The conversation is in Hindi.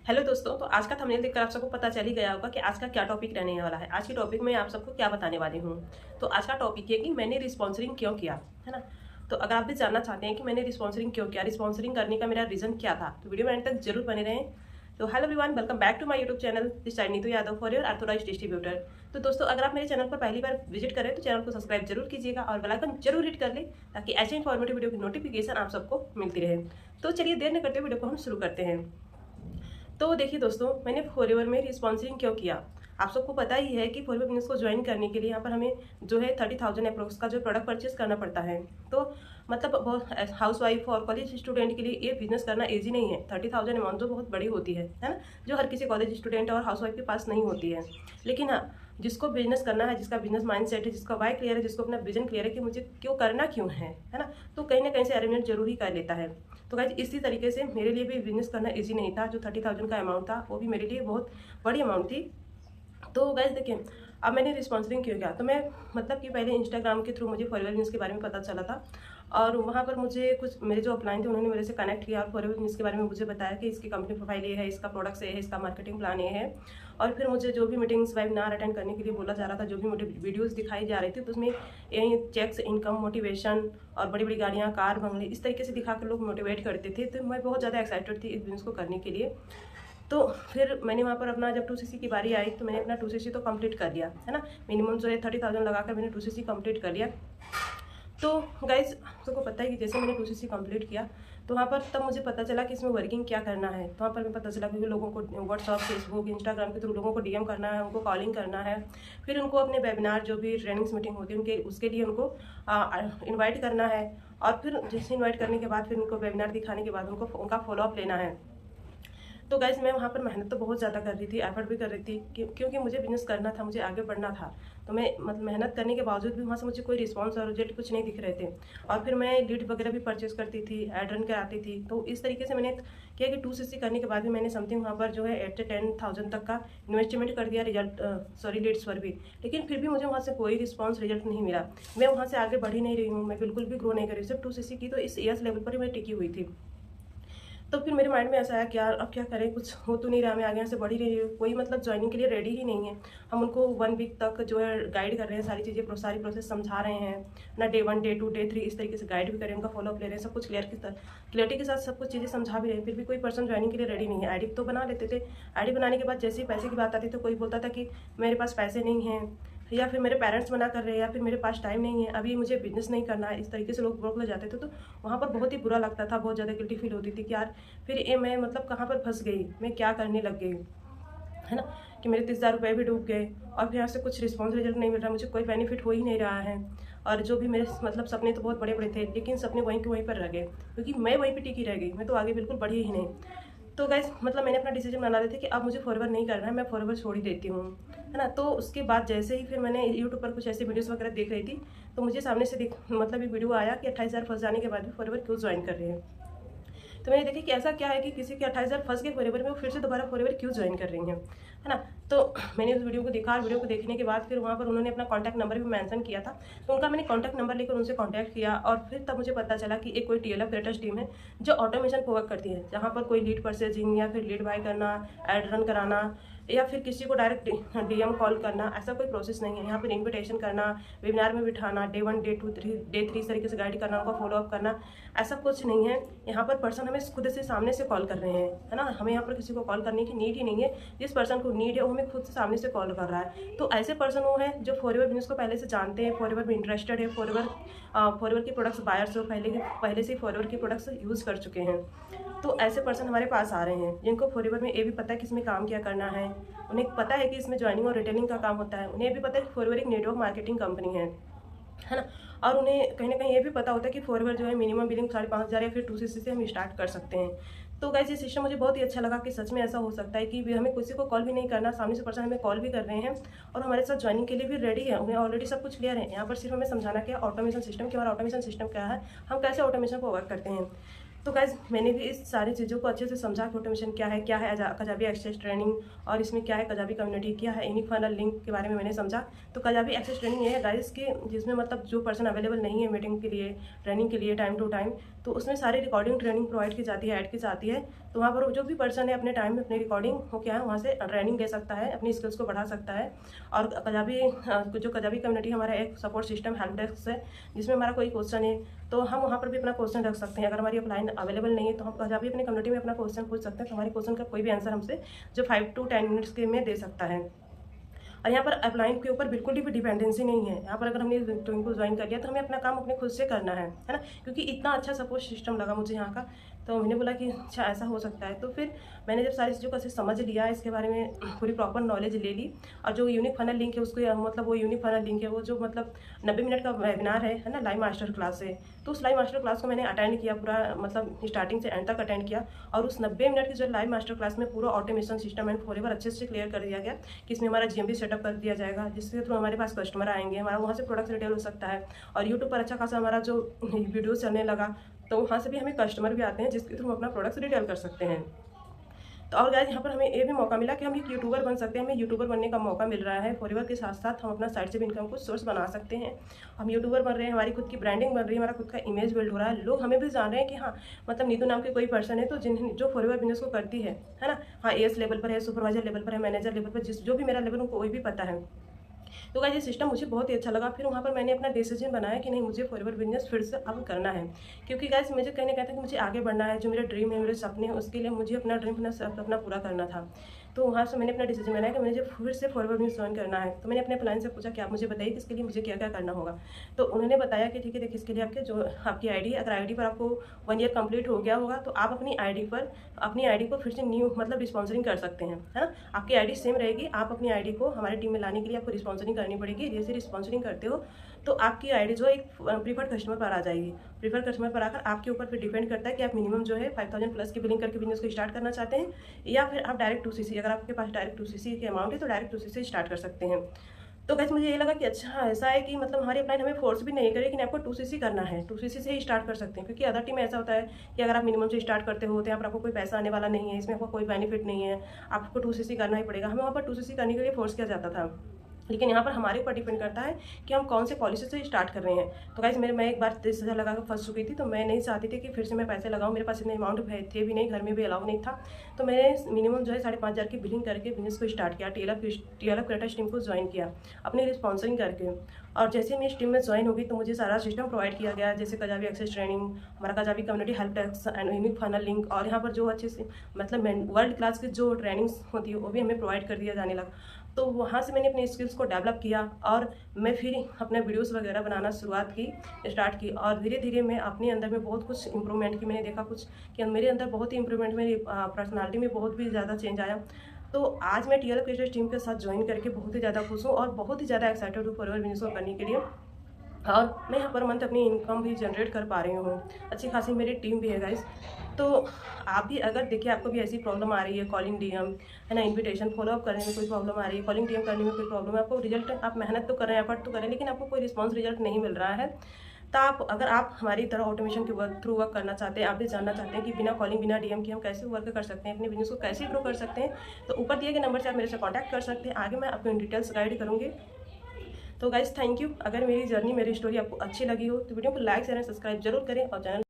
हेलो दोस्तों, तो आज का थंबनेल देखकर आप सबको पता चल ही गया होगा कि आज का क्या टॉपिक रहने वाला है। आज के टॉपिक में आप सबको क्या बताने वाली हूँ। तो आज का टॉपिक है कि मैंने रिस्पॉन्सरिंग क्यों किया, है ना। तो अगर आप भी जानना चाहते हैं कि मैंने रिस्पॉन्सरिंग क्यों किया, रिस्पॉन्सरिंग करने का मेरा रीजन क्या था, तो वीडियो में एंड तक जरूर बने रहें। तो hello everyone, welcome back to my YouTube channel, this side Neetu Yadav for your authorised distributor. तो दोस्तों, अगर आप मेरे चैनल पर पहली बार विजिट करें तो चैनल को सब्सक्राइब जरूर कीजिएगा और बेल आइकन जरूर हिट कर लें ताकि ऐसे इंफॉर्मेटिव वीडियो की नोटिफिकेशन आप सबको मिलती रहे। तो चलिए देर न करते वीडियो को हम शुरू करते हैं। तो देखिए दोस्तों, मैंने फॉरएवर में रिस्पॉन्सरिंग क्यों किया। आप सबको पता ही है कि फॉरएवर बिजनेस को ज्वाइन करने के लिए यहाँ पर हमें जो है 30,000 अप्रोक्स का जो प्रोडक्ट परचेज करना पड़ता है। तो मतलब बहुत हाउस वाइफ और कॉलेज स्टूडेंट के लिए ये बिजनेस करना ईजी नहीं है। 30,000 अमाउंट जो बहुत बड़ी होती है ना, जो हर किसी कॉलेज स्टूडेंट और हाउस वाइफ के पास नहीं होती है। लेकिन हाँ, जिसको बिजनेस करना है, जिसका बिजनेस माइंडसेट है, जिसका वाई क्लियर है, जिसको अपना विजन क्लियर है कि मुझे क्यों करना क्यों है ना, तो कहीं ना कहीं से अरेंजमेंट जरूर ही कर लेता है। तो गाइस, इसी तरीके से मेरे लिए भी बिजनेस करना इजी नहीं था। जो 30,000 का अमाउंट था वो भी मेरे लिए बहुत बड़ी अमाउंट थी। तो गाइस देखिए, अब मैंने रिस्पॉन्सरिंग क्यों किया, तो मैं मतलब कि पहले इंस्टाग्राम के थ्रू मुझे फॉरएवर बिजनेस के बारे में पता चला था और वहाँ पर मुझे कुछ मेरे जो अपलाइन थे उन्होंने मेरे से कनेक्ट किया और फॉरएवर बिजनेस के बारे में मुझे बताया कि इसकी कंपनी प्रोफाइल ये है, इसका प्रोडक्ट्स ये है, इसका मार्केटिंग प्लान ये है। और फिर मुझे जो भी मीटिंग्स वेबिनार अटेंड करने के लिए बोला जा रहा था, जो भी मुझे वीडियोज़ दिखाई जा रही थी, तो उसमें यही चेक्स, इनकम, मोटिवेशन और बड़ी बड़ी गाड़ियाँ, कार, बंगले, इस तरीके से दिखा कर लोग मोटिवेट करते थे। तो मैं बहुत ज़्यादा एक्साइटेड थी इस बिजनेस को करने के लिए। तो फिर मैंने वहाँ पर अपना जब 2cc की बारी आई तो मैंने अपना 2cc तो कंप्लीट कर लिया, है ना। मिनिमम जो है 30,000 लगाकर मैंने 2cc कंप्लीट कर लिया। तो गाइज, सबको पता है कि जैसे मैंने 2cc कंप्लीट किया तो वहाँ पर तब मुझे पता चला कि इसमें वर्किंग क्या करना है। तो वहाँ पर मैं पता चला कि लोगों को व्हाट्सअप, फेसबुक, इंस्टाग्राम के थ्रू लोगों को डीएम करना है, उनको कॉलिंग करना है, फिर उनको अपने वेबिनार जो भी ट्रेनिंग्स मीटिंग होती है उनके उसके लिए उनको इन्वाइट करना है। और फिर जैसे इन्वाइट करने के बाद फिर उनको वेबिनार दिखाने के बाद उनको उनका फॉलोअप लेना है। तो गाइज, मैं वहाँ पर मेहनत तो बहुत ज़्यादा कर रही थी, एफर्ट भी कर रही थी क्योंकि मुझे बिजनेस करना था, मुझे आगे बढ़ना था। तो मैं मतलब मेहनत करने के बावजूद भी वहाँ से मुझे कोई रिस्पांस और रिजल्ट कुछ नहीं दिख रहे थे। और फिर मैं लीड वगैरह भी परचेस करती थी, एड रन कराती थी। तो इस तरीके से मैंने किया कि 2cc करने के बाद भी मैंने समथिंग वहाँ पर जो है 8 से 10,000 तक का इन्वेस्टमेंट कर दिया लीड्स पर भी। लेकिन फिर भी मुझे वहाँ से कोई रिस्पॉन्स रिजल्ट नहीं मिला। मैं वहाँ से आगे बढ़ ही नहीं रही हूँ, मैं बिल्कुल भी ग्रो नहीं कर रही। सिर्फ 2cc की तो इस ईयर्स लेवल पर ही मैं टिकी हुई थी। तो फिर मेरे माइंड में ऐसा आया कि यार अब क्या करें, कुछ हो तो नहीं रहा, मैं आगे यहाँ से बढ़ ही रही हूँ, कोई मतलब ज्वाइनिंग के लिए रेडी ही नहीं है। हम उनको 1 वीक तक जो है गाइड कर रहे हैं, सारी चीज़ें सारी प्रोसेस समझा रहे हैं ना, डे 1, डे 2, डे 3 इस तरीके से गाइड भी कर रहे हैं, उनका फॉलोअप ले रहे हैं, सब कुछ क्लियरिटी के साथ सब कुछ चीज़ें समझा भी रहे हैं। फिर भी कोई पर्सन ज्वाइनिंग के लिए रेडी नहीं है। आईडी तो बना लेते थे, आईडी बनाने के बाद जैसे ही पैसे की बात आती तो कोई बोलता था कि मेरे पास पैसे नहीं हैं, या फिर मेरे पेरेंट्स मना कर रहे हैं, या फिर मेरे पास टाइम नहीं है, अभी मुझे बिजनेस नहीं करना है। इस तरीके से लोग ब्लॉक ले जाते थे। तो वहाँ पर बहुत ही बुरा लगता था, बहुत ज़्यादा गिल्टी फील होती थी कि यार फिर ये मैं मतलब कहाँ पर फंस गई, मैं क्या करने लग गई, है ना, कि मेरे 30,000 रुपये भी डूब गए और फिर यहाँ से कुछ रिस्पॉन्स रिजल्ट नहीं मिल रहा, मुझे कोई बेनिफिट हो ही नहीं रहा है। और जो भी मेरे मतलब सपने तो बहुत बड़े बड़े थे, लेकिन सपने वहीं के वहीं पर रह गए क्योंकि मैं वहीं पर टिकी रह गई, मैं तो आगे बिल्कुल बढ़ी ही नहीं। तो गाइस, मतलब मैंने अपना डिसीजन बना लिया था कि अब मुझे फॉरएवर नहीं करना है, मैं फॉरएवर छोड़ ही देती हूँ, है ना। तो उसके बाद जैसे ही फिर मैंने यूट्यूब पर कुछ ऐसे वीडियोस वगैरह देख रही थी तो मुझे सामने से मतलब एक वीडियो आया कि 28,000 फंस जाने के बाद भी फॉरएवर क्यों ज्वाइन कर रहे हैं। तो मैंने देखा कि ऐसा क्या है कि किसी के 28,000 फंस गए फॉरएवर में, वो फिर से दोबारा फॉरएवर क्यों ज्वाइन कर रही हैं, है ना। तो मैंने उस वीडियो को देखा और वीडियो को देखने के बाद फिर वहाँ पर उन्होंने अपना कॉन्टैक्ट नंबर भी मेंशन किया था। तो उनका मैंने कॉन्टैक्ट नंबर लेकर उनसे कॉन्टैक्ट किया और फिर तब मुझे पता चला कि एक कोई TLF क्रिएटर्स टीम है जो ऑटोमेशन प्रोवाइड करती है, जहाँ पर कोई लीड परचेजिंग या फिर लीड बाय करना, एड रन कराना या फिर किसी को डायरेक्ट DM कॉल करना, ऐसा कोई प्रोसेस नहीं है। यहाँ पर इन्विटेशन करना, वेबिनार में बिठाना, डे 1, डे 2, डे 3 इस तरीके से गाइड करना, उनका फॉलोअप करना, ऐसा कुछ नहीं है। यहाँ पर पर्सन हमें खुद से सामने से कॉल कर रहे हैं, है ना। हमें यहाँ पर किसी को कॉल करने की नीड ही नहीं है। जिस पर्सन को नीड है वो हमें खुद से सामने से कॉल कर रहा है। तो ऐसे पर्सन वो है जो फॉरएवर बिजनेस को पहले से जानते हैं, फॉरएवर में इंटरेस्टेड है, फॉरएवर के प्रोडक्ट्स बायर्स हो, पहले से फॉरएवर के प्रोडक्ट्स यूज़ कर चुके हैं। तो ऐसे पर्सन हमारे पास आ रहे हैं जिनको फॉरएवर में ये भी पता है कि इसमें काम क्या करना है, उन्हें पता है कि इसमें ज्वाइनिंग और रिटेलिंग का काम होता है, उन्हें भी पता है कि फॉरएवर एक नेटवर्क मार्केटिंग कंपनी है ना। और उन्हें कहीं ना कहीं ये भी पता होता है कि फॉरएवर जो है मिनिमम बिलिंग 5,500 या फिर 2cc से हम स्टार्ट कर सकते हैं। तो गाइस, ये सिस्टम मुझे बहुत ही अच्छा लगा कि सच में ऐसा हो सकता है कि हमें किसी को कॉल भी नहीं करना, सामने से पर्सन हमें कॉल भी कर रहे हैं और हमारे साथ ज्वाइनिंग के लिए भी रेडी है, उन्हें ऑलरेडी सब कुछ क्लियर है। यहाँ पर सिर्फ हमें समझाना क्या ऑटोमेशन सिस्टम क्या और ऑटोमेशन सिस्टम क्या है, हम कैसे ऑटोमेशन को वर्क करते हैं। तो गाइज मैंने भी इस सारी चीज़ों को अच्छे से समझा कि ऑटोमेशन क्या है कजाबी एक्सेस ट्रेनिंग और इसमें क्या है कजाबी कम्युनिटी, क्या है यूनिक फनल लिंक के बारे में मैंने समझा। तो कजाबी एक्सेस ट्रेनिंग ये है गाइज कि जिसमें मतलब जो पर्सन अवेलेबल नहीं है मीटिंग के लिए, ट्रेनिंग के लिए टाइम टू टाइम, तो उसमें सारी रिकॉर्डिंग ट्रेनिंग प्रोवाइड की जाती है, ऐड की जाती है। तो वहाँ पर जो भी पर्सन है अपने टाइम में अपनी रिकॉर्डिंग हो क्या है वहाँ से ट्रेनिंग ले सकता है, अपनी स्किल्स को बढ़ा सकता है। और कजाबी कम्युनिटी हमारा एक सपोर्ट सिस्टम हेल्प डेस्क है, जिसमें हमारा कोई क्वेश्चन है तो हम वहाँ पर भी अपना क्वेश्चन रख सकते हैं। अगर हमारी अपलाइन अवेलेबल नहीं है तो हम कभी अपनी कम्युनिटी में अपना क्वेश्चन पूछ सकते हैं, तो हमारे क्वेश्चन का कोई भी आंसर हमसे जो 5 to 10 मिनट्स के में दे सकता है। और यहाँ पर अपलाइन के ऊपर बिल्कुल भी डिपेंडेंसी नहीं है। यहाँ पर अगर हमने टीम को ज्वाइन कर लिया तो हमें अपना काम अपने खुद से करना है ना, क्योंकि इतना अच्छा सपोर्ट सिस्टम लगा मुझे यहाँ का। तो मैंने बोला कि अच्छा ऐसा हो सकता है। तो फिर मैंने जब सारी चीज़ों को ऐसे समझ लिया, इसके बारे में पूरी प्रॉपर नॉलेज ले ली। और जो यूनिक फनल लिंक है उसको मतलब वो यूनिक फनल लिंक है वो जो मतलब 90 मिनट का वेबिनार है ना, लाइव मास्टर क्लास है। तो उस लाइव मास्टर क्लास को मैंने अटेंड किया पूरा, मतलब स्टार्टिंग से एंड तक अटेंड किया। और उस 90 मिनट की जो लाइव मास्टर क्लास में पूरा ऑटोमेशन सिस्टम एंड फॉरएवर अच्छे से क्लियर कर दिया गया कि इसमें हमारा GMB सेटअप कर दिया जाएगा, जिसके थ्रू हमारे पास कस्टमर आएंगे, हमारा वहाँ से प्रोडक्ट रिटेल हो सकता है। और यूट्यूब पर अच्छा खासा हमारा जो वीडियो चलने लगा तो वहाँ से भी हमें कस्टमर भी आते हैं, जिसके थ्रू हम अपना प्रोडक्ट रिटेल कर सकते हैं। तो और गाइस यहाँ पर हमें ये भी मौका मिला कि हम एक यूट्यूबर बन सकते हैं, हमें यूट्यूबर बनने का मौका मिल रहा है। फॉरएवर के साथ साथ हम अपना साइड से भी इनकम को सोर्स बना सकते हैं। हम यूट्यूबर बन रहे हैं, हमारी खुद की ब्रांडिंग बन रही है, हमारा खुद का इमेज बिल्ड हो रहा है, लोग हमें भी जान रहे हैं कि हाँ मतलब नीतू नाम की कोई पर्सन है तो जो फॉरएवर बिजनेस को करती है ना। हाँ AS लेवल पर है, सुपरवाइजर लेवल पर है, मैनेजर लेवल पर, जो भी मेरा लेवल उनको कोई भी पता है। तो गाइस ये सिस्टम मुझे बहुत ही अच्छा लगा। फिर वहाँ पर मैंने अपना डिसीजन बनाया कि नहीं मुझे फॉरएवर बिजनेस फिर से अब करना है, क्योंकि गाइस मुझे कहने कहता है कि मुझे आगे बढ़ना है, जो मेरा ड्रीम है, मेरे सपने हैं, उसके लिए मुझे अपना ड्रीम अपना पूरा करना था। तो वहाँ से मैंने अपना डिसीजन बनाया कि मुझे फिर से फॉरएवर बिजनेस ज्वाइन करना है। तो मैंने अपने प्लान से पूछा कि आप मुझे बताइए कि इसके लिए मुझे क्या क्या करना होगा। तो उन्होंने बताया कि ठीक है देखिए, इसके लिए आपकी आईडी, अगर आईडी पर आपको 1 ईयर कंप्लीट हो गया होगा तो आप अपनी आईडी को फिर से न्यू मतलब रिस्पॉन्सरिंग कर सकते हैं, है ना। आपकी आईडी सेम रहेगी, आप अपनी आईडी को हमारी टीम में लाने के लिए आपको रिस्पॉन्सरिंग करनी पड़ेगी। जैसे रिस्पॉन्सरिंग करते हो तो आपकी आईडी जो एक प्रीफर्ड कस्टमर पर आ जाएगी। प्रीफर्ड कस्टमर पर आकर आपके ऊपर फिर डिपेंड करता है कि आप मिनिमम जो है 5000 प्लस की बिलिंग करके बिजनेस को स्टार्ट करना चाहते हैं, या फिर आप डायरेक्ट 2CC, अगर आपके पास डायरेक्ट 2CC के अमाउंट है तो डायरेक्ट 2CC स्टार्ट कर सकते हैं। तो गाइस मुझे ये लगा कि अच्छा ऐसा है कि मतलब हमारी अपलाइन हमें फोर्स भी नहीं करे कि आपको 2CC करना है, 2CC से ही स्टार्ट कर सकते हैं। क्योंकि अदर टीम में ऐसा होता है कि अगर आप मिनिमम से स्टार्ट करते हो तो यहाँ पर आपको कोई पैसा आने वाला नहीं है, इसमें आपको कोई बेनिफिट नहीं है, आपको 2CC करना ही पड़ेगा। हमें वहाँ पर 2CC करने के लिए फोर्स किया जाता था। लेकिन यहाँ पर हमारे ऊपर डिपेंड करता है कि हम कौन से पॉलिसी से स्टार्ट कर रहे हैं। तो गाइस मैं एक बार 30,000 लगा कर फंस चुकी थी, तो मैं नहीं चाहती थी कि फिर से मैं पैसे लगाऊं, मेरे पास इतने अमाउंट थे भी नहीं, घर में भी अलाउ नहीं था। तो मैंने मिनिमम जो है 5,500 की बिलिंग करके बिजनेस को स्टार्ट किया, टीएलएफ क्रिएटर्स टीम को ज्वाइन किया अपनी रिस्पॉन्सरिंग करके। और जैसे मैं इस टीम में ज्वाइन होगी तो मुझे सारा सिस्टम प्रोवाइड किया गया, जैसे कजाबी एक्सेस ट्रेनिंग, हमारा Kajabi community help desk and unique funnel link. और यहाँ पर जो अच्छे से मतलब वर्ल्ड क्लास की जो ट्रेनिंग्स होती है वो भी हमें प्रोवाइड कर दिया जाने लगा। तो वहाँ से मैंने अपने स्किल्स को डेवलप किया और मैं फिर अपने वीडियोस वगैरह बनाना स्टार्ट की। और धीरे धीरे मैं अपने अंदर में बहुत कुछ इंप्रूवमेंट की मैंने देखा कुछ कि मेरे अंदर बहुत ही इंप्रूवमेंट, मेरी पर्सनालिटी में बहुत भी ज़्यादा चेंज आया। तो आज मैं टीएलएफ क्रिएटर्स टीम के साथ ज्वाइन करके बहुत ही ज़्यादा खुश हूँ और बहुत ही ज़्यादा एक्साइटेड हूँ फॉरएवर बिजनेस को करने के लिए। और मैं हर मंथ अपनी इनकम भी जनरेट कर पा रही हूँ, अच्छी खासी मेरी टीम भी है गाइस। तो आप भी अगर देखिए आपको भी ऐसी प्रॉब्लम आ रही है, कॉलिंग डीएम है ना, इनविटेशन फॉलोअप करने में कोई प्रॉब्लम आ रही है, कॉलिंग डीएम करने में कोई प्रॉब्लम है, आपको रिजल्ट, आप मेहनत तो कर रहे हैं, एफर्ट तो कर रहे हैं, लेकिन आपको कोई रिस्पॉन्स रिजल्ट नहीं मिल रहा है, तो अगर आप हमारी तरह ऑटोमेशन के थ्रू वर्क करना चाहते हैं, आप भी जानना चाहते हैं कि बिना कॉलिंग बिना डीएम के हम कैसे वर्क कर सकते हैं, अपने बिजनेस को कैसे ग्रो कर सकते हैं, तो ऊपर दिए गए नंबर से आप मेरे से कॉन्टैक्ट कर सकते हैं। आगे मैं आपको इन डिटेल्स गाइड करूँगी। तो गाइस थैंक यू। अगर मेरी जर्नी, मेरी स्टोरी आपको अच्छी लगी हो तो वीडियो को लाइक शेयर एंड सब्सक्राइब जरूर करें और चैनल